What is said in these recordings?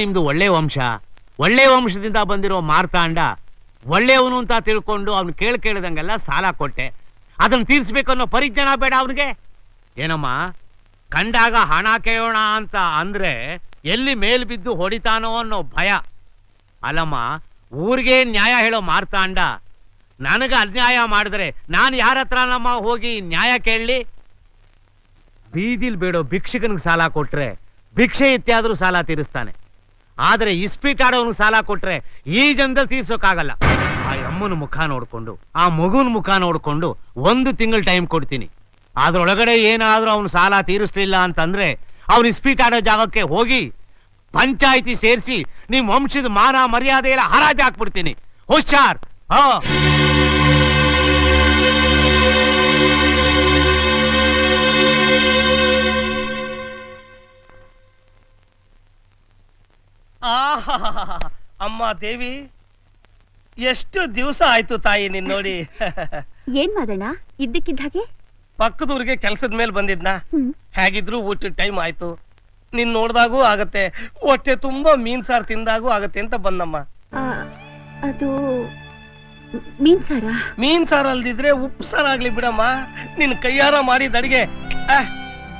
ನಿಮ್ದು ಒಳ್ಳೆ ವಂಶ, ಒಳ್ಳೆ ವಂಶದಿಂದ ಬಂದಿರೋ ಮಾರ್ತಾಂಡ ಒಳ್ಳೆಯವನು ಅಂತ ತಿಳ್ಕೊಂಡು ಅವ್ನು ಕೇಳ್ದಂಗೆಲ್ಲ ಸಾಲ ಕೊಟ್ಟೆ. ಅದನ್ನ ತೀರ್ಸ್ಬೇಕು ಅನ್ನೋ ಪರಿಜ್ಞಾನ ಬೇಡ ಅವನಿಗೆ? ಏನಮ್ಮ, ಕಂಡಾಗ ಹಣ ಕೇಳೋಣ ಅಂತ ಅಂದ್ರೆ ಎಲ್ಲಿ ಮೇಲ್ ಬಿದ್ದು ಹೊಡಿತಾನೋ ಅನ್ನೋ ಭಯ. ಅಲ್ಲಮ್ಮ, ಊರಿಗೆ ನ್ಯಾಯ ಹೇಳೋ ಮಾರ್ತಾಂಡ ನನಗ ಅನ್ಯಾಯ ಮಾಡಿದ್ರೆ ನಾನು ಯಾರ ಹತ್ರ ನಮ್ಮ ಹೋಗಿ ನ್ಯಾಯ ಕೇಳಲಿ? ಬೀದಿಲ್ ಬೇಡೋ ಭಿಕ್ಷಕನಿಗೆ ಸಾಲ ಕೊಟ್ರೆ ಭಿಕ್ಷೆ ಇತ್ಯಾದ್ರೂ ಸಾಲ ತೀರಿಸ್ತಾನೆ. ಆದ್ರೆ ಇಸ್ಪೀಟ್ ಆಡೋನಿಗೆ ಸಾಲ ಕೊಟ್ರೆ ಈ ಜನದಲ್ಲಿ ತೀರ್ಸೋಕ್ಕಾಗಲ್ಲ. ಆ ಅಮ್ಮನ ಮುಖ ನೋಡ್ಕೊಂಡು, ಆ ಮಗುನ ಮುಖ ನೋಡ್ಕೊಂಡು 1 ತಿಂಗಳು ಟೈಮ್ ಕೊಡ್ತೀನಿ. ಅದ್ರೊಳಗಡೆ ಏನಾದ್ರೂ ಅವನು ಸಾಲ ತೀರಿಸ್ಲಿಲ್ಲ ಅಂತಂದ್ರೆ ಅವನು ಇಸ್ಪೀಟ್ ಆಡೋ ಜಾಗಕ್ಕೆ ಹೋಗಿ ಪಂಚಾಯಿತಿ ಸೇರಿಸಿ ನಿಮ್ ವಂಶದ ಮಾನ ಮರ್ಯಾದೆ ಎಲ್ಲ ಹರಾಜು ಹಾಕ್ಬಿಡ್ತೀನಿ. ಹುಷಾರ್. ಅಮ್ಮ ದೇವಿ, ಎಷ್ಟು ದಿವಸ ಆಯ್ತು ತಾಯಿ ನಿನ್ ನೋಡಿ. ಏನ್ ಮಾಡೋಣ, ಇದ್ದಕ್ಕಿದ್ದ ಹಾಗೆ ಪಕ್ಕದೂರಿಗೆ ಕೆಲ್ಸದ ಮೇಲೆ ಬಂದಿದ್ನ. ಹೇಗಿದ್ರು ಊಟದ ಟೈಮ್ ಆಯ್ತು. ನಿನ್ ನೋಡ್ದಾಗೂ ಆಗತ್ತೆ, ಹೊಟ್ಟೆ ತುಂಬಾ ಮೀನ್ ಸಾರು ತಿಂದಾಗೂ ಆಗತ್ತೆ ಅಂತ ಬಂದಮ್ಮ. ಅದು ಮೀನ್ ಸಾರ? ಮೀನ್ ಸಾರು ಅಲ್ದಿದ್ರೆ ಉಪ್ಪು ಸಾರು ಆಗ್ಲಿ ಬಿಡಮ್ಮ. ನಿನ್ ಕೈಯಾರ ಮಾಡಿದ ಅಡಿಗೆ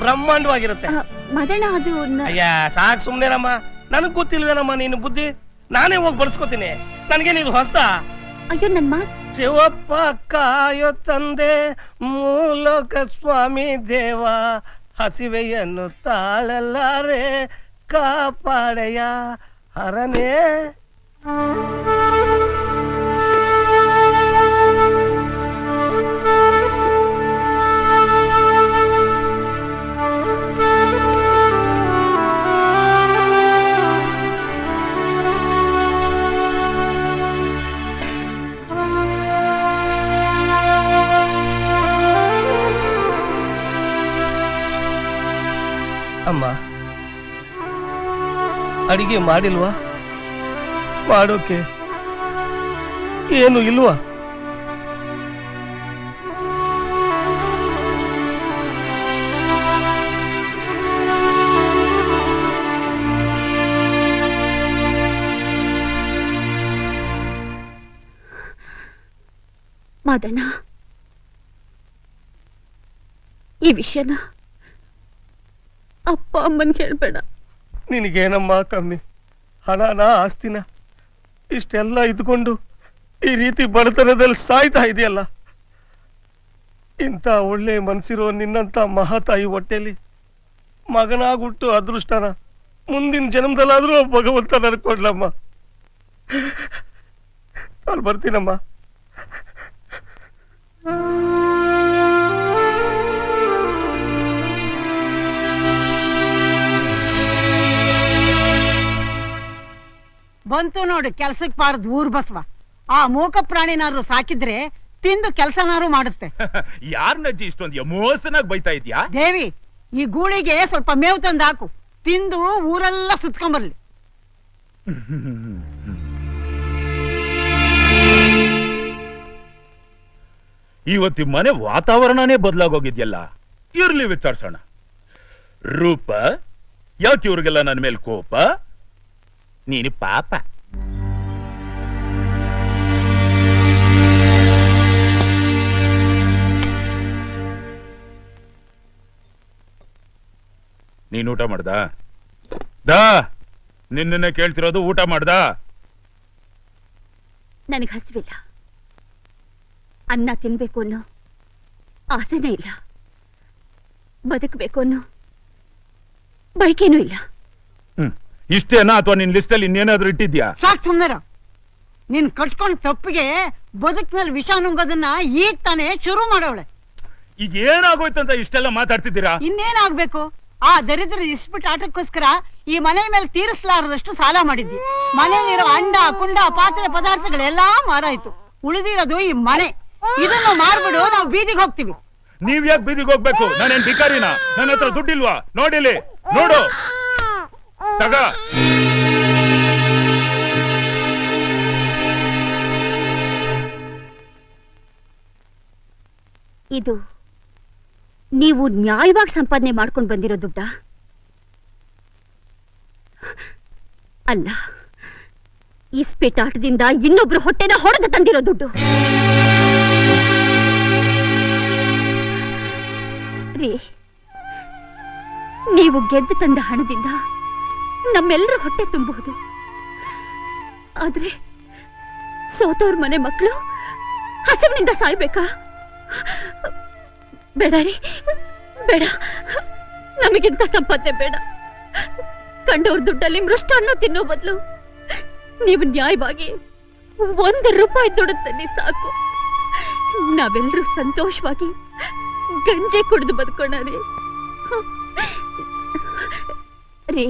ಬ್ರಹ್ಮಾಂಡವಾಗಿರುತ್ತೆ. ಮದಣ್ಣ, ಅದು ಅಯ್ಯ ಸಾಕ್ ಸುಮ್ನೆರಮ್ಮ. ನನಗ್ ಗೊತ್ತಿಲ್ವೇನಮ್ಮ ನೀನು ಬುದ್ಧಿ? ನಾನೇ ಹೋಗಿ ಬಡ್ಸ್ಕೊತೀನಿ. ನನ್ಗೆ ನೀನು ಹೊಸ್ತ? ಅಯ್ಯೋ ನನ್ ಮಾತ್ ಶಿವಪ್ಪ ಕಾಯೋ ತಂದೆ ಮೂಲಕ ಸ್ವಾಮಿ ದೇವ, ಹಸಿವೆಯನ್ನು ತಾಳಲಾರೆ ಕಾಪಾಡೆಯ ಹರನೇ. ಅಮ್ಮ, ಅಡಿಗೆ ಮಾಡಿಲ್ವಾ? ಮಾಡೋಕೆ ಏನು ಇಲ್ವಾ? ಮಾದಣ್ಣ, ಈ ವಿಷಯನ ಅಪ್ಪ ಅಮ್ಮನ್ ಹೇಳ್ಬೇಡ. ನಿನಗೇನಮ್ಮ ಕಮ್ಮಿ? ಹಣನ ಆಸ್ತಿನ ಇಷ್ಟೆಲ್ಲ ಇದ್ಕೊಂಡು ಈ ರೀತಿ ಬಡತನದಲ್ಲಿ ಸಾಯ್ತಾ ಇದೆಯಲ್ಲ. ಇಂಥ ಒಳ್ಳೆ ಮನ್ಸಿರೋ ನಿನ್ನಂತ ಮಹಾತಾಯಿ ಹೊಟ್ಟೆಲಿ ಮಗನಾಗುಟ್ಟು ಅದೃಷ್ಟನ ಮುಂದಿನ ಜನ್ಮದಲ್ಲಾದ್ರೂ ಭಗವಂತ ನಡ್ಕೊಡ್ಲಮ್ಮ. ನಾನು ಬರ್ತೀನಮ್ಮ. ಬಂತು ನೋಡಿ ಕೆಲ್ಸಕ್ ಬಾರದ್ ಊರ್ ಬಸವ. ಆ ಮೂಕ ಪ್ರಾಣಿನಾರು ಸಾಕಿದ್ರೆ ತಿಂದು ಕೆಲ್ಸನಾರು ಮಾಡುತ್ತೆ. ಯಾರನ್ನಜ್ಜಿ ಇಷ್ಟೊಂದು ಎಮೋಷನಾಗಿ ಬೈತಾ ಇದ್ಯಾ? ದೇವಿ, ಈ ಗೂಳಿಗೆ ಸ್ವಲ್ಪ ಮೇವು ತಂದು ಹಾಕು, ತಿಂದು ಊರೆಲ್ಲ ಸುತ್ಕೊಂಡ್ಬರ್ಲಿ. ಇವತ್ತಿ ಮನೆ ವಾತಾವರಣನೇ ಬದಲಾಗೋಗಿದ್ಯಲ್ಲ. ಇರ್ಲಿ ವಿಚಾರಿಸೋಣ. ರೂಪ, ಯಾಕೆ ಇವ್ರಿಗೆಲ್ಲ ನನ್ನ ಮೇಲೆ ಕೋಪ? ನೀನು ಪಾಪ. ನೀನ್ ಊಟ ಮಾಡ್ದ? ನಿನ್ನೆ ಕೇಳ್ತಿರೋದು ಊಟ ಮಾಡ್ದ? ನನಗೆ ಹಸಿವಿಲ್ಲ. ಅನ್ನ ತಿನ್ಬೇಕು ಅನ್ನೋ ಆಸೆನೇ ಇಲ್ಲ. ಬದುಕಬೇಕು ಅನ್ನೋ ಬೈಕೇನೂ ಇಲ್ಲ. ಇಷ್ಟೇನಾ ಅಥವಾ ನಿನ್ ಲಿಸ್ಟ್ ಅಲ್ಲಿ ಇನ್ನೇನಾದ್ರೂ ಇಟ್ಟಿದ್ಯಾ? ಸಾಕ್ ಸುಮ್ನೆರ. ನೀನ್ ಕಟ್ಕೊಂಡ್ ತಪ್ಪಿಗೆ ಬದುಕಿನಲ್ಲಿ ವಿಷ ನುಂಗೋದನ್ನ ಈಗ ತಾನೇ ಶುರು ಮಾಡೋಳೆ. ಈಗ ಏನಾಗೋಯ್ತಂತ ಇಷ್ಟೆಲ್ಲ ಮಾತಾಡ್ತಿದ್ದೀರಾ? ಇನ್ನೇನಾಗ್ಬೇಕು? ಆ ದರಿದ್ರ ಇಸ್ಬಿಟ್ ಆಟಕ್ಕೋಸ್ಕರ ಈ ಮನೆ ಮೇಲೆ ತೀರಿಸಲಾರದಷ್ಟು ಸಾಲ ಮಾಡಿದ್ವಿ. ಮನೆಯಲ್ಲಿರೋ ಅಂಡ ಕುಂಡ ಪಾತ್ರೆ ಪದಾರ್ಥಗಳೆಲ್ಲಾ ಮಾರಾಯ್ತು. ಉಳಿದಿರೋದು ಈ ಮನೆ. ಇದನ್ನು ಮಾರ್ಬಿಡು, ನಾವು ಬೀದಿಗೆ ಹೋಗ್ತೀವಿ. ನೀವ್ ಯಾಕೆ ಬೀದಿಗೆ ಹೋಗ್ಬೇಕು? ನಾನೇನ್ ಭಿಕಾರಿನ? ನನ್ನ ಹತ್ರ ದುಡ್ಡಿಲ್ವಾ? ನೋಡಿಲಿ, ನೋಡು ತಗ. ಇದು ನೀವು ನ್ಯಾಯವಾಗಿ ಸಂಪಾದನೆ ಮಾಡ್ಕೊಂಡು ಬಂದಿರೋ ದುಡ್ಡ? ಅಲ್ಲ, ಇಸ್ಪೀಟ್ ಆಟದಿಂದ ಇನ್ನೊಬ್ರು ಹೊಟ್ಟೆನ ಹೊಡೆದು ತಂದಿರೋ ದುಡ್ಡು. ರೀ, ನೀವು ಗೆದ್ದು ತಂದ ಹಣದಿಂದ ನಮ್ಮೆಲ್ಲರ ಹೊಟ್ಟೆ ತುಂಬಬಹುದು. ಆದ್ರೆ ಸೋತವ್ರ ಮನೆ ಮಕ್ಕಳು ಹಸಿವಿನಿಂದ ಸಾಯ್ಬೇಕಾ? ಬೇಡ ರೀ, ಬೇಡ. ನಮಗಿಂತ ಸಂಪಾದನೆ ಬೇಡ. ಕಂಡವ್ರ ದುಡ್ಡಲ್ಲಿ ಮೃಷ್ಟಾನ್ನ ತಿನ್ನೋ ಬದಲು ನೀವು ನ್ಯಾಯವಾಗಿ 1 ರೂಪಾಯಿ ದುಡ್ಡು ತನ್ನಿ ಸಾಕು. ನಾವೆಲ್ಲರೂ ಸಂತೋಷವಾಗಿ ಗಂಜಿ ಕುಡಿದು ಬದುಕೋಣ ರೀ.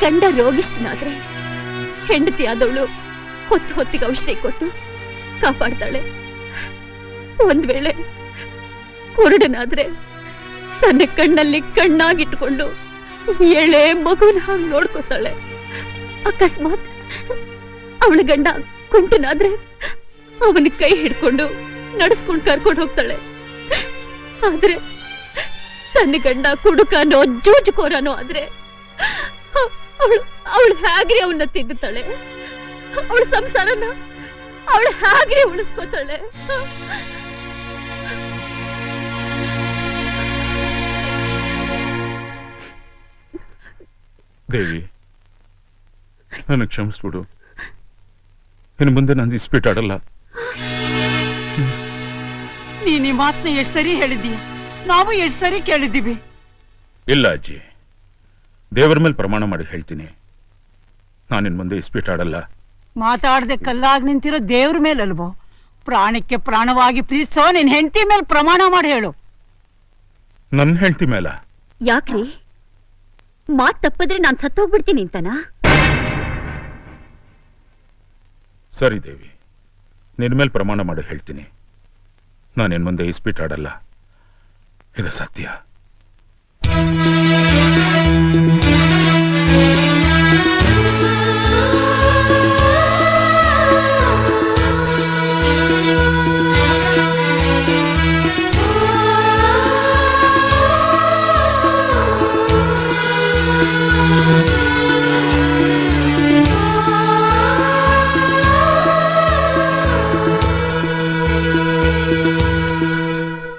ಗಂಡ ರೋಗಿಷ್ಠನಾದ್ರೆ ಹೆಂಡತಿ ಆದವಳು ಹೊತ್ತಿಗೆ ಔಷಧಿ ಕೊಟ್ಟು ಕಾಪಾಡ್ತಾಳೆ. ಒಂದ್ ವೇಳೆ ಕುರುಡನಾದ್ರೆ ತನ್ನ ಕಣ್ಣಲ್ಲಿ ಕಣ್ಣಾಗಿಟ್ಕೊಂಡು ಎಳೆ ಮಗುನ ಹಾಗೆ ನೋಡ್ಕೋತಾಳೆ. ಅಕಸ್ಮಾತ್ ಅವಳ ಗಂಡ ಕುಂಟನಾದ್ರೆ ಅವನ ಕೈ ಹಿಡ್ಕೊಂಡು ನಡೆಸ್ಕೊಂಡು ಕರ್ಕೊಂಡು ಹೋಗ್ತಾಳೆ. ಆದ್ರೆ ತನ್ನ ಗಂಡ ಕುಡುಕನೋ ಜೂಜುಕೋರನೋ ಆದ್ರೆ ಅವಳು ಹೇಗ್ರಿ ಅವನ್ನ ತಿನ್ನುತ್ತಾಳೆ? ಅವಳ ಸಂಸಾರನ ಅವಳು ಹೇಗ್ರಿ ಉಳಿಸ್ಕೋತಾಳೆ? ದೇವಿ, ನನಗೆ ಕ್ಷಮಿಸ್ಬಿಡು. ಇನ್ನು ಮುಂದೆ ನಾನು ಇಸ್ಪೀಟ್ ಆಡಲ್ಲ. ನೀನ್ ಈ ಮಾತನ್ನ ಎಷ್ಟು ಸರಿ ಹೇಳಿದೀಯ, ನಾವು ಎಷ್ಟು ಸರಿ ಕೇಳಿದ್ದೀವಿ. ಇಲ್ಲ ಅಜ್ಜಿ, ದೇವರ ಮೇಲೆ ಪ್ರಮಾಣ ಮಾಡಿ ಹೇಳ್ತೀನಿ, ನಾನಿನ್ ಮುಂದೆ ಇಸ್ಪೀಟ್ ಆಡಲ್ಲ. ಮಾತಾಡದೆ ಕಲ್ಲಾಗಿ ನಿಂತಿರೋ ದೇವ್ರ ಮೇಲಲ್ವೋ, ಪ್ರಾಣಕ್ಕೆ ಪ್ರಾಣವಾಗಿ ಪ್ರೀತಿಸೋ ನಿನ್ ಹೆಂಡತಿ ಮೇಲೆ ಪ್ರಮಾಣ ಮಾಡಿ ಹೇಳು. ನನ್ನ ಹೆಂಡತಿ ಮೇಲ? ಯಾಕ್ರಿ, ಮಾತ್ ತಪ್ಪಿದ್ರೆ ನಾನ್ ಸತ್ತೋಗ್ಬಿಡ್ತೀನಿ ಅಂತನಾ? ಸರಿ ದೇವಿ, ನಿನ್ ಮೇಲೆ ಪ್ರಮಾಣ ಮಾಡಿ ಹೇಳ್ತೀನಿ, ನಾನಿನ್ ಮುಂದೆ ಇಸ್ಪೀಟ್ ಆಡಲ್ಲ. ಇದು ಸತ್ಯ.